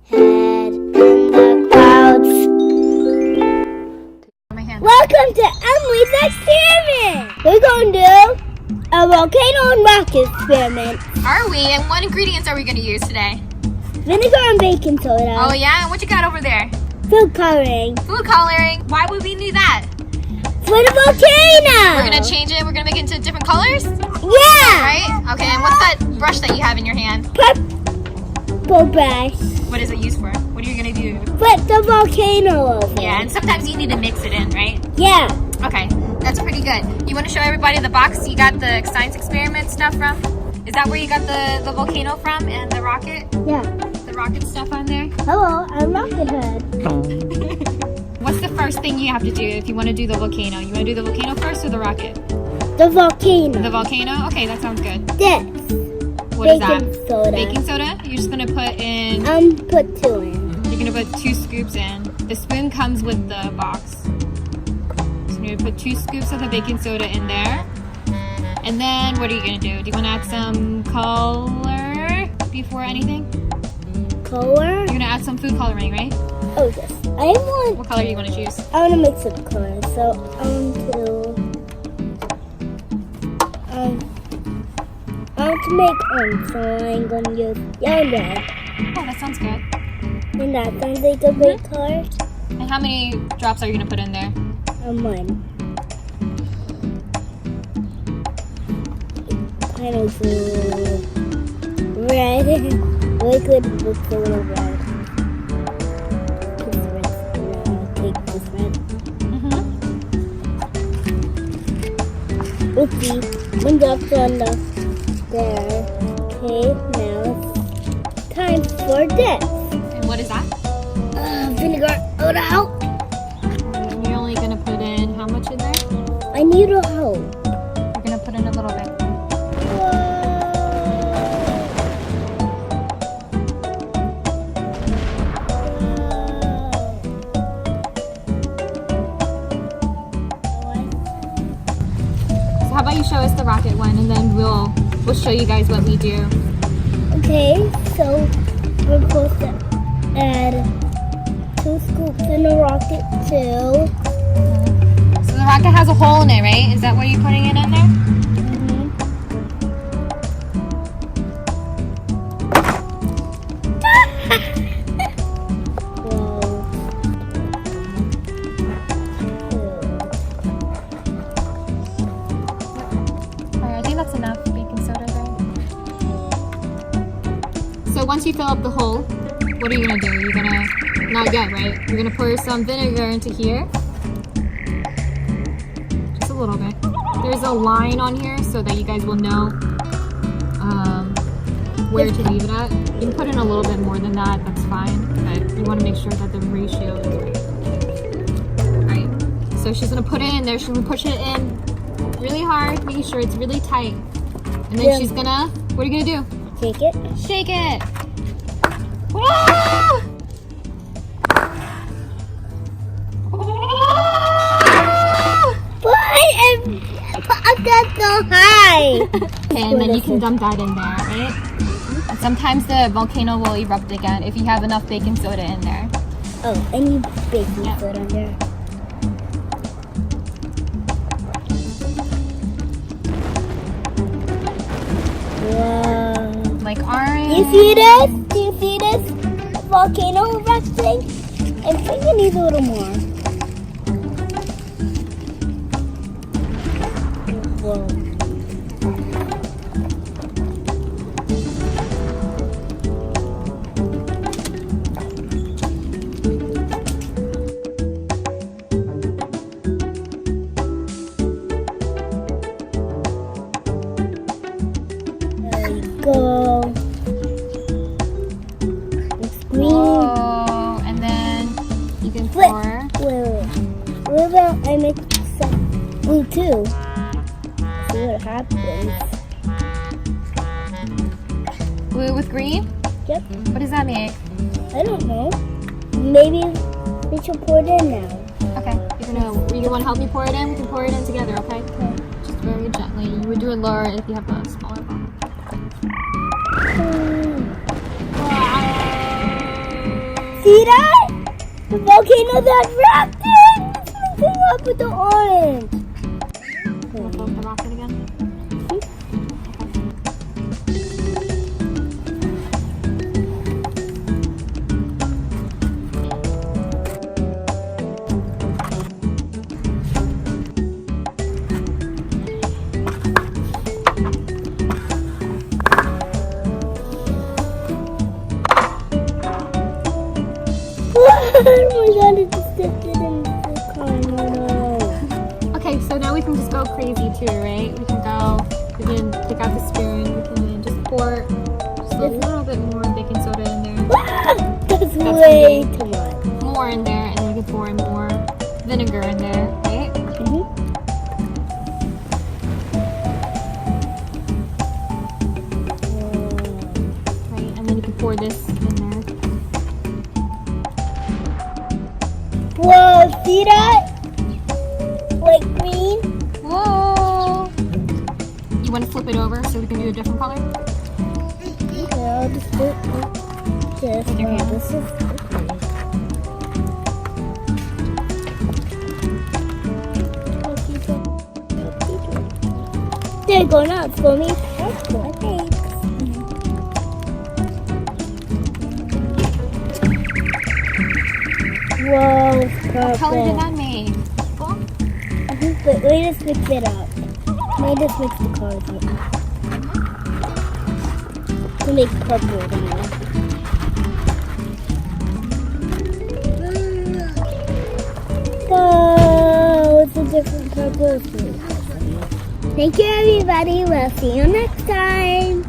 head in the clouds. Welcome to Emily's experiment. We're going to do a volcano and rocket experiment. Are we? And what ingredients are we going to use today? Vinegar and baking soda. Oh yeah? And what you got over there? Food coloring. Food coloring. Why would we need that? For the volcano. We're going to change it. We're going to make it into different colors? Yeah. Right? Okay, and what's that brush that you have in your hand? Purple brush. What is it used for? What are you going to do? Put the volcano over. Yeah, and sometimes you need to mix it in, right? Yeah. Okay, that's pretty good. You want to show everybody the box you got the science experiment stuff from? Is that where you got the volcano from and the rocket? Yeah. The rocket stuff on there? Hello, I'm Rocket Head. What's the first thing you have to do if you want to do the volcano? You want to do the volcano first or the rocket? The volcano. The volcano? Okay, that sounds good. This. What is that? Baking soda. Baking soda? You're just going to put in... Put 2 in. You're going to put 2 scoops in. The spoon comes with the box. So you're going to put 2 scoops of the baking soda in there. And then what are you going to do? Do you want to add some color before anything? Color? You're going to add some food coloring, right? Oh, yes. What color do you want to choose? I want to mix up colors. So, I want to make orange. So, I'm going to use yellow. Oh, that sounds good. And that sounds like a great color. And how many drops are you going to put in there? 1. Kind of red. Liquid looks a little red. Take this red. Oopsie. 1 drop's on there. Okay, now it's time for this. And what is that? Vinegar. Oh, to help. You're only going to put in how much in there? I need your help. You're going to put in a little bit. How about you show us the rocket one, and then we'll show you guys what we do. Okay, so we're supposed to add 2 scoops in the rocket too. So the rocket has a hole in it, right? Is that where you're putting it in there? That's enough baking soda there. So once you fill up the hole, what are you gonna do? You're gonna, not yet, right? You're gonna pour some vinegar into here. Just a little bit. There's a line on here so that you guys will know where to leave it at. You can put in a little bit more than that, that's fine. But you wanna make sure that the ratio is right. Alright, so she's gonna put it in there. She's gonna push it in really hard, making sure it's really tight. And then she's gonna, what are you gonna do? Shake it. Shake it. Whoa! But I'm so high. Okay, and then you can dump that in there, right? And sometimes the volcano will erupt again if you have enough baking soda in there. Oh, I need baking soda in there. Wow. Like orange. You see this? Do you see this volcano erupting? I think it needs a little more. Whoa. Go. It's green. Whoa. And then you can pour. Wait. What about I make some blue too? See what happens. Blue with green? Yep. What does that make? I don't know. Maybe we should pour it in now. Okay. You want to help me pour it in? We can pour it in together, okay? Okay. Just very gently. You would do it lower if you have a smaller bottle. See that? The volcano's erupting! It's mixing up with the orange. We'll flip the rocket again. Oh my god, it just dipped it in the car. No. Okay, so now we can just go crazy too, right? We can take out the spoon, we can just pour just a little bit more baking soda in there. That's way too much. More in there, and then we can pour in more vinegar in there, right? Right, and then you can pour this in there. Whoa, see that? Like green? Whoa! You want to flip it over so we can do a different color? Okay, I'll just do it. Just With your hand. this is there you go, now it's for me. That's good. Thanks. Whoa, it's What color did purple. that make? But we just mix it up. We just mix the colors up. To make purple now. Oh, it's a different purple. Thank you, everybody. We'll see you next time.